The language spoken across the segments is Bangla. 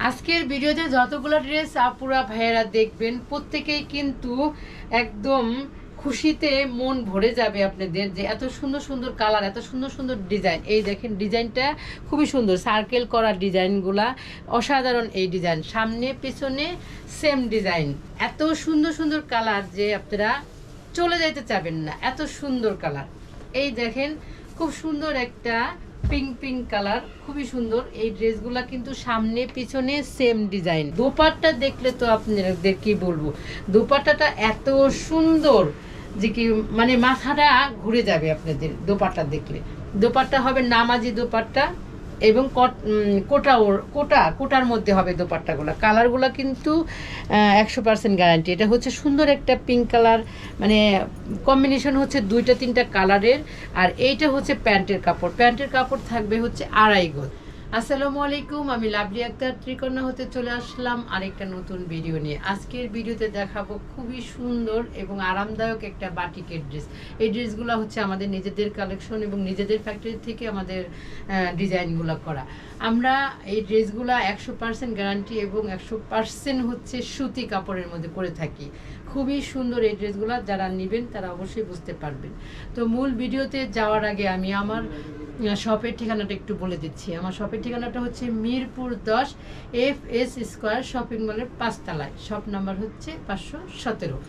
আজকের ভিডিওতে যতগুলো ড্রেস আপুরা ভাইয়েরা দেখবেন প্রত্যেকেই কিন্তু একদম খুশিতে মন ভরে যাবে আপনাদের, যে এত সুন্দর সুন্দর কালার, এত সুন্দর সুন্দর ডিজাইন। এই দেখেন ডিজাইনটা খুবই সুন্দর, সার্কেল করা ডিজাইনগুলা অসাধারণ। এই ডিজাইন সামনে পেছনে সেম ডিজাইন, এত সুন্দর সুন্দর কালার যে আপনারা চলে যাইতে চাবেন না, এত সুন্দর কালার। এই দেখেন খুব সুন্দর একটা পিঙ্ক পিঙ্ক কালার, খুবই সুন্দর। এই ড্রেসগুলা কিন্তু সামনে পিছনে সেম ডিজাইন। দোপাট্টা দেখলে তো আপনাদের কি বলবো, দোপাট্টাটা এত সুন্দর যে কি মানে মাথাটা ঘুরে যাবে আপনাদের দোপাট্টা দেখলে। দোপাট্টা হবে নামাজি দোপাট্টা এবং কোটার মধ্যে হবে দোপাট্টাগুলো। কালারগুলো কিন্তু 100% গ্যারান্টি। এটা হচ্ছে সুন্দর একটা পিঙ্ক কালার, মানে কম্বিনেশন হচ্ছে দুইটা তিনটা কালারের। আর এইটা হচ্ছে প্যান্টের কাপড়, প্যান্টের কাপড় থাকবে হচ্ছে 2.5 গজ। আসসালামু আলাইকুম, আমি লাভলি আক্তার ত্রিকন্যা হতে চলে আসলাম আরেকটা নতুন ভিডিও নিয়ে। আজকের ভিডিওতে দেখাবো খুবই সুন্দর এবং আরামদায়ক একটা বাটিকের ড্রেস। এই ড্রেসগুলো হচ্ছে আমাদের নিজেদের কালেকশন এবং নিজেদের ফ্যাক্টরি থেকে আমাদের ডিজাইনগুলো করা। আমরা এই ড্রেসগুলো 100% গ্যারান্টি এবং 100% হচ্ছে সুতি কাপড়ের মধ্যে করে থাকি। খুবই সুন্দর এই ড্রেসগুলো, যারা নেবেন তারা অবশ্যই বুঝতে পারবেন। তো মূল ভিডিওতে যাওয়ার আগে আমি আমার শপের ঠিকানাটা একটু বলে দিচ্ছি। আমার শপের ঠিকানাটা হচ্ছে মিরপুর 10 FS স্কোয়ার শপিং মলের 5 তলায়। শপ নাম্বার হচ্ছে 517।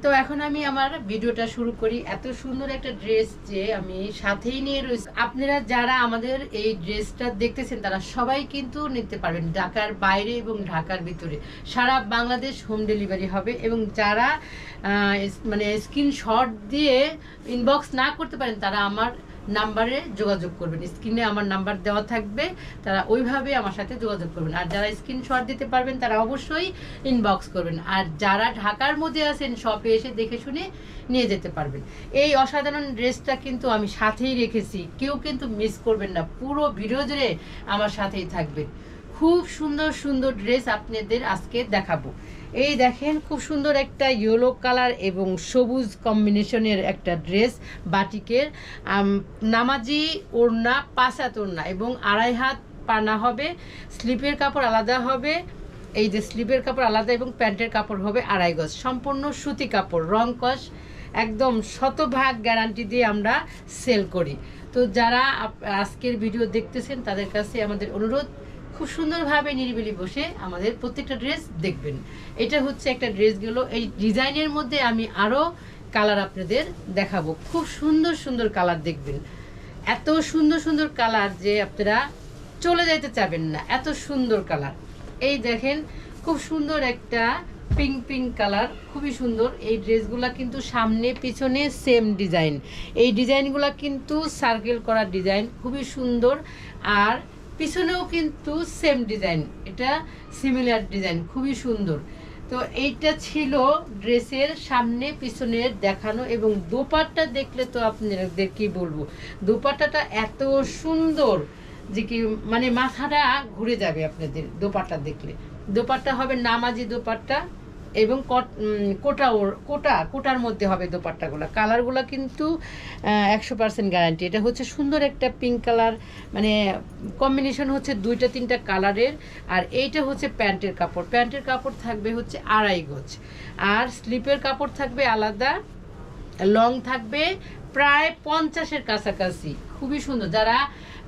তো এখন আমি আমার ভিডিওটা শুরু করি। এত সুন্দর একটা ড্রেস যে আমি সাথেই নিয়ে রয়েছি। আপনারা যারা আমাদের এই ড্রেসটা দেখতেছেন তারা সবাই কিন্তু নিতে পারবেন, ঢাকার বাইরে এবং ঢাকার ভিতরে সারা বাংলাদেশ হোম ডেলিভারি হবে। এবং যারা মানে স্ক্রিনশট দিয়ে ইনবক্স না করতে পারেন তারা আমার নাম্বারে যোগাযোগ করবেন। স্ক্রিনে আমার নাম্বার দেওয়া থাকবে, তারা ওইভাবে আমার সাথে যোগাযোগ করবেন। আর যারা স্ক্রিনশট দিতে পারবেন তারা অবশ্যই ইনবক্স করবেন। আর যারা ঢাকার মধ্যে আছেন শপে এসে দেখে শুনে নিয়ে যেতে পারবেন। এই অসাধারণ ড্রেসটা কিন্তু আমি সাথেই রেখেছি, কেউ কিন্তু মিস করবেন না, পুরো ভিডিও জুড়ে আমার সাথেই থাকবেন। খুব সুন্দর সুন্দর ড্রেস আপনাদের আজকে দেখাবো। এই দেখেন খুব সুন্দর একটা ইয়েলো কালার এবং সবুজ কম্বিনেশনের একটা ড্রেস বাটিকের, নামাজি ওড়না, 5 হাত ওড়না এবং 2.5 হাত পানা হবে। স্লিপের কাপড় আলাদা হবে, এই যে স্লিপের কাপড় আলাদা এবং প্যান্টের কাপড় হবে 2.5 গজ। সম্পূর্ণ সুতি কাপড়, রং কস একদম 100% গ্যারান্টি দিয়ে আমরা সেল করি। তো যারা আজকের ভিডিও দেখতেছেন তাদের কাছে আমাদের অনুরোধ, খুব সুন্দরভাবে নিরিবিলি বসে আমাদের প্রত্যেকটা ড্রেস দেখবেন। এটা হচ্ছে একটা ড্রেসগুলো, এই ডিজাইনের মধ্যে আমি আরও কালার আপনাদের দেখাবো। খুব সুন্দর সুন্দর কালার দেখবেন, এত সুন্দর সুন্দর কালার যে আপনারা চলে যাইতে চাবেন না, এত সুন্দর কালার। এই দেখেন খুব সুন্দর একটা পিঙ্ক পিঙ্ক কালার, খুবই সুন্দর। এই ড্রেসগুলো কিন্তু সামনে পিছনে সেম ডিজাইন। এই ডিজাইনগুলো কিন্তু সার্কেল করা ডিজাইন, খুবই সুন্দর। আর পিছনেও কিন্তু সেম ডিজাইন, এটা সিমিলার ডিজাইন, খুবই সুন্দর। তো এইটা ছিল ড্রেসের সামনে পিছনের দেখানো। এবং দোপাট্টা দেখলে তো আপনাদের কি বলবো, দোপাট্টাটা এত সুন্দর যে কি মানে মাথাটা ঘুরে যাবে আপনাদের দোপাট্টা দেখলে। দোপাট্টা হবে নামাজি দোপাট্টা এবং কোটার মধ্যে হবে দোপাট্টাগুলো। কালারগুলো কিন্তু 100% গ্যারান্টি। এটা হচ্ছে সুন্দর একটা পিঙ্ক কালার, মানে কম্বিনেশন হচ্ছে দুইটা তিনটা কালারের। আর এইটা হচ্ছে প্যান্টের কাপড়, প্যান্টের কাপড় থাকবে হচ্ছে 2.5 গজ। আর স্লিপের কাপড় থাকবে আলাদা, লং থাকবে প্রায় 50-এর কাছাকাছি। খুবই সুন্দর। যারা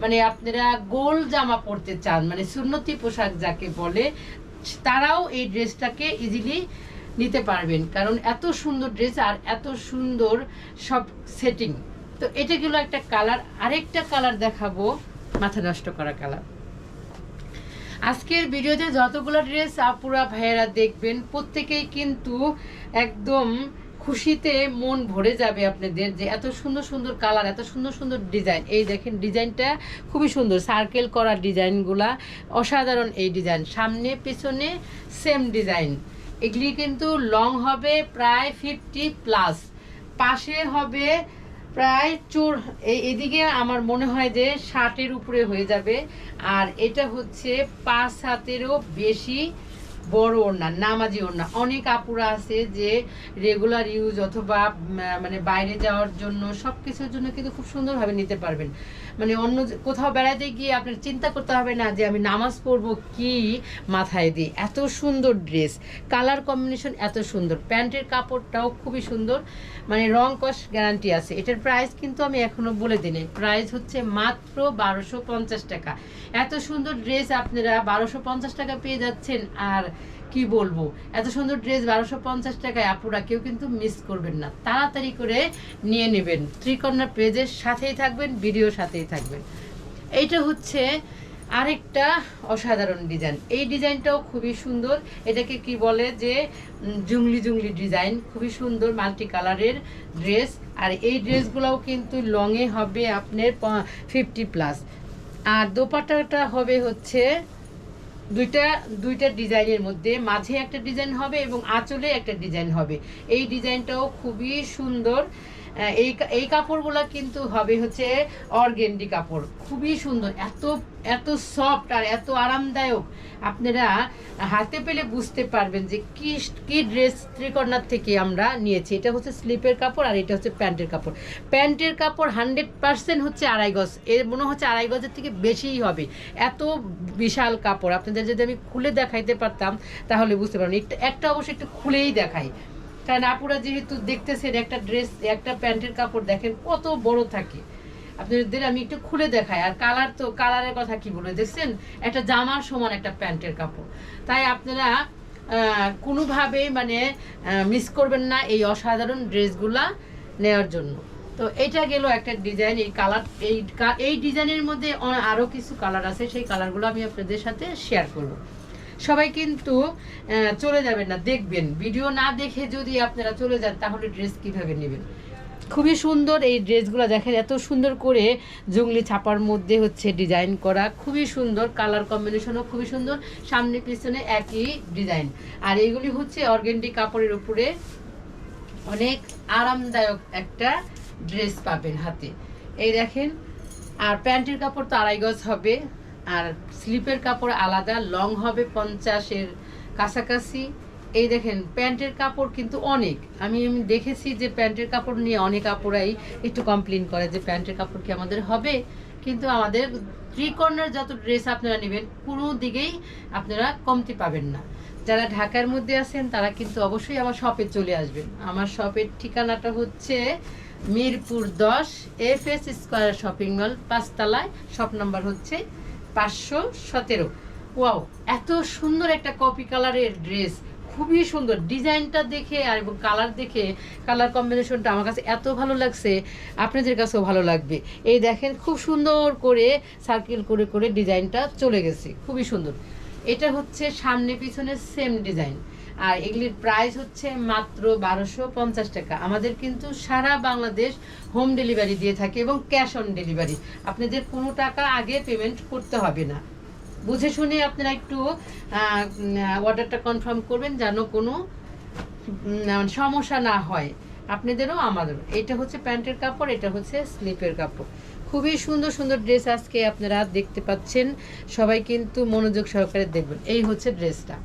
মানে আপনারা গোল জামা পরতে চান, মানে সুন্নতি পোশাক যাকে বলে, তারাও এই ড্রেসটাকে ইজিলি নিতে পারবেন, কারণ এত সুন্দর ড্রেস আর এত সুন্দর সব সেটিং। তো এটা গেল একটা কালার। আরেকটা কালার দেখাবো, মাথা নষ্ট করা কালার। আজকের ভিডিওতে যতগুলো ড্রেস আপুরা ভাইয়েরা দেখবেন প্রত্যেকেই কিন্তু একদম খুশিতে মন ভরে যাবে আপনাদের, যে এত সুন্দর সুন্দর কালার, এত সুন্দর সুন্দর ডিজাইন। এই দেখেন ডিজাইনটা খুবই সুন্দর, সার্কেল করা ডিজাইনগুলা অসাধারণ। এই ডিজাইন সামনে পেছনে সেম ডিজাইন। এগুলি কিন্তু লং হবে প্রায় 50+, পাশে হবে প্রায় এদিকে আমার মনে হয় যে 60-এর উপরে হয়ে যাবে। আর এটা হচ্ছে 5 হাতেরও বেশি বড় ওড়না, নামাজি ওড়না। অনেক আপুরা আছে যে রেগুলার ইউজ অথবা মানে বাইরে যাওয়ার জন্য সব কিছুর জন্য কিন্তু খুব সুন্দরভাবে নিতে পারবেন। মানে অন্য কোথাও বেড়াতে গিয়ে আপনার চিন্তা করতে হবে না যে আমি নামাজ পড়বো কি মাথায় দিই। এত সুন্দর ড্রেস, কালার কম্বিনেশন এত সুন্দর, প্যান্টের কাপড়টাও খুবই সুন্দর, মানে রং কস গ্যারান্টি আছে। এটার প্রাইস কিন্তু আমি এখনও বলে দিই, প্রাইস হচ্ছে মাত্র 1250 টাকা। এত সুন্দর ড্রেস আপনারা 1250 টাকা পেয়ে যাচ্ছেন। আর কি বলবো, এত সুন্দর ড্রেস 1250 টাকায় আপুরা কেউ কিন্তু মিস করবেন না, তাড়াতাড়ি করে নিয়ে নেবেন। ত্রিকন্যা পেজের সাথেই থাকবেন, ভিডিওর সাথেই থাকবেন। এইটা হচ্ছে আরেকটা অসাধারণ ডিজাইন, এই ডিজাইনটাও খুবই সুন্দর। এটাকে কি বলে যে জুংলি জুংলি ডিজাইন, খুবই সুন্দর মাল্টি কালারের ড্রেস। আর এই ড্রেসগুলোও কিন্তু লংয়ে হবে আপনার 50+। আর দোপাট্টাটা হবে হচ্ছে দুইটা ডিজাইনের মধ্যে, মাঝে একটা ডিজাইন হবে এবং আঁচলে একটা ডিজাইন হবে। এই ডিজাইনটাও খুবই সুন্দর। এই কাপড়গুলো কিন্তু হবে হচ্ছে অর্গেন্ডি কাপড়, খুবই সুন্দর, এত এত সফট আর এত আরামদায়ক। আপনারা হাতে পেলে বুঝতে পারবেন যে কি ড্রেস ত্রিকর্ণার থেকে আমরা নিয়েছি। এটা হচ্ছে স্লিপের কাপড় আর এটা হচ্ছে প্যান্টের কাপড়। প্যান্টের কাপড় 100% হচ্ছে 2.5 গজ, এর মনে হচ্ছে 2.5 গজের থেকে বেশিই হবে, এত বিশাল কাপড়। আপনাদের যদি আমি খুলে দেখাইতে পারতাম তাহলে বুঝতে পারবেন। একটা অবশ্যই একটু খুলেই দেখাই, কারণ আপুরা যেহেতু দেখতেছেন একটা ড্রেস, একটা প্যান্টের কাপড় দেখেন কত বড় থাকে। আপনাদের আমি একটু খুলে দেখাই। আর কালার তো কালারের কথা কি বলে, দেখছেন একটা জামার সমান একটা প্যান্টের কাপড়। তাই আপনারা কোনোভাবেই মানে মিস করবেন না এই অসাধারণ ড্রেসগুলা নেওয়ার জন্য। তো এটা গেল একটা ডিজাইন। এই কালার এই ডিজাইনের মধ্যে আরও কিছু কালার আছে, সেই কালারগুলো আমি আপনাদের সাথে শেয়ার করব। সবাই কিন্তু চলে যাবেন না, দেখবেন। ভিডিও না দেখে যদি আপনারা চলে যান তাহলে ড্রেস কিভাবে নেবেন। খুবই সুন্দর এই ড্রেসগুলো দেখেন, এত সুন্দর করে জুংলি ছাপার মধ্যে হচ্ছে ডিজাইন করা, খুবই সুন্দর। কালার কম্বিনেশনও খুবই সুন্দর, সামনে পিছনে একই ডিজাইন। আর এইগুলি হচ্ছে অর্গেন্ডি কাপড়ের উপরে অনেক আরামদায়ক একটা ড্রেস পাবেন হাতে। এই দেখেন, আর প্যান্টের কাপড় তো 2.5 গজ হবে, আর স্লিপের কাপড় আলাদা, লং হবে 50-এর কাছাকাছি। এই দেখেন প্যান্টের কাপড় কিন্তু অনেক, আমি দেখেছি যে প্যান্টের কাপড় নিয়ে অনেক আপুরাই একটু কমপ্লেন করে যে প্যান্টের কাপড় কি আমাদের হবে, কিন্তু আমাদের ত্রিকর্ণের যত ড্রেস আপনারা নেবেন কোনো দিকেই আপনারা কমতি পাবেন না। যারা ঢাকার মধ্যে আছেন তারা কিন্তু অবশ্যই আমার শপে চলে আসবেন। আমার শপের ঠিকানাটা হচ্ছে Mirpur 10 FS square shopping mall 5 তলায়, শপ নাম্বার হচ্ছে 517। ওয়াও, এত সুন্দর একটা কপি কালারের ড্রেস, খুবই সুন্দর ডিজাইনটা দেখে আর এবং কালার দেখে, কালার কম্বিনেশনটা আমার কাছে এত ভালো লাগছে, আপনাদের কাছেও ভালো লাগবে। এই দেখেন খুব সুন্দর করে সার্কেল করে করে ডিজাইনটা চলে গেছে, খুবই সুন্দর। এটা হচ্ছে সামনে পিছনে সেম ডিজাইন। আর এগুলির প্রাইস হচ্ছে মাত্র 1250 টাকা। আমাদের কিন্তু সারা বাংলাদেশ হোম ডেলিভারি দিয়ে থাকে এবং ক্যাশ অন ডেলিভারি, আপনাদের কোনো টাকা আগে পেমেন্ট করতে হবে না। বুঝে শুনে আপনারা একটু অর্ডারটা কনফার্ম করবেন যেন কোনো সমস্যা না হয় আপনাদেরও আমাদেরও। এটা হচ্ছে প্যান্টের কাপড়, এটা হচ্ছে স্লিপের কাপড়। খুবই সুন্দর সুন্দর ড্রেস আজকে আপনারা দেখতে পাচ্ছেন, সবাই কিন্তু মনোযোগ সহকারে দেখবেন। এই হচ্ছে ড্রেসটা।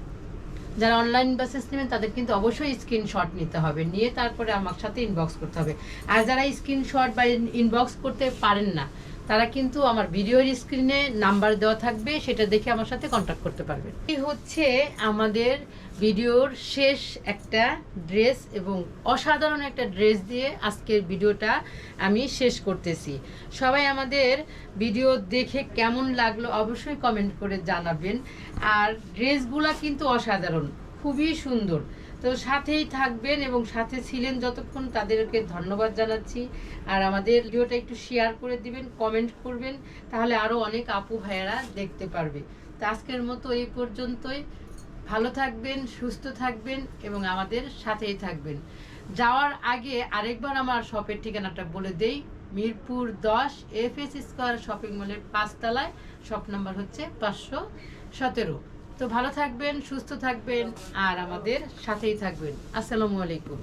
যারা অনলাইন বাসেস নেবেন তাদের কিন্তু অবশ্যই স্ক্রিনশট নিতে হবে, নিয়ে তারপরে আমার সাথে ইনবক্স করতে হবে। আর যারা স্ক্রিনশট বা ইনবক্স করতে পারেন না তারা কিন্তু আমার ভিডিওর স্ক্রিনে নাম্বার দেওয়া থাকবে, সেটা দেখে আমার সাথে কন্ট্যাক্ট করতে পারবেন। এই হচ্ছে আমাদের ভিডিওর শেষ একটা ড্রেস এবং অসাধারণ একটা ড্রেস দিয়ে আজকের ভিডিওটা আমি শেষ করতেছি। সবাই আমাদের ভিডিও দেখে কেমন লাগলো অবশ্যই কমেন্ট করে জানাবেন। আর ড্রেসগুলা কিন্তু অসাধারণ, খুবই সুন্দর। তো সাথেই থাকবেন এবং সাথে ছিলেন যতক্ষণ তাদেরকে ধন্যবাদ জানাচ্ছি। আর আমাদের ভিডিওটা একটু শেয়ার করে দিবেন, কমেন্ট করবেন, তাহলে আরও অনেক আপু ভাইয়েরা দেখতে পারবে। তো আজকের মতো এই পর্যন্তই। ভালো থাকবেন, সুস্থ থাকবেন এবং আমাদের সাথেই থাকবেন। যাওয়ার আগে আরেকবার আমার শপের ঠিকানাটা বলে দেই, মিরপুর 10 FS স্কয়ার শপিং মলের 5 তলায়, শপ নাম্বার হচ্ছে 517। তো ভালো থাকবেন, সুস্থ থাকবেন আর আমাদের সাথেই থাকবেন। আসসালামু আলাইকুম।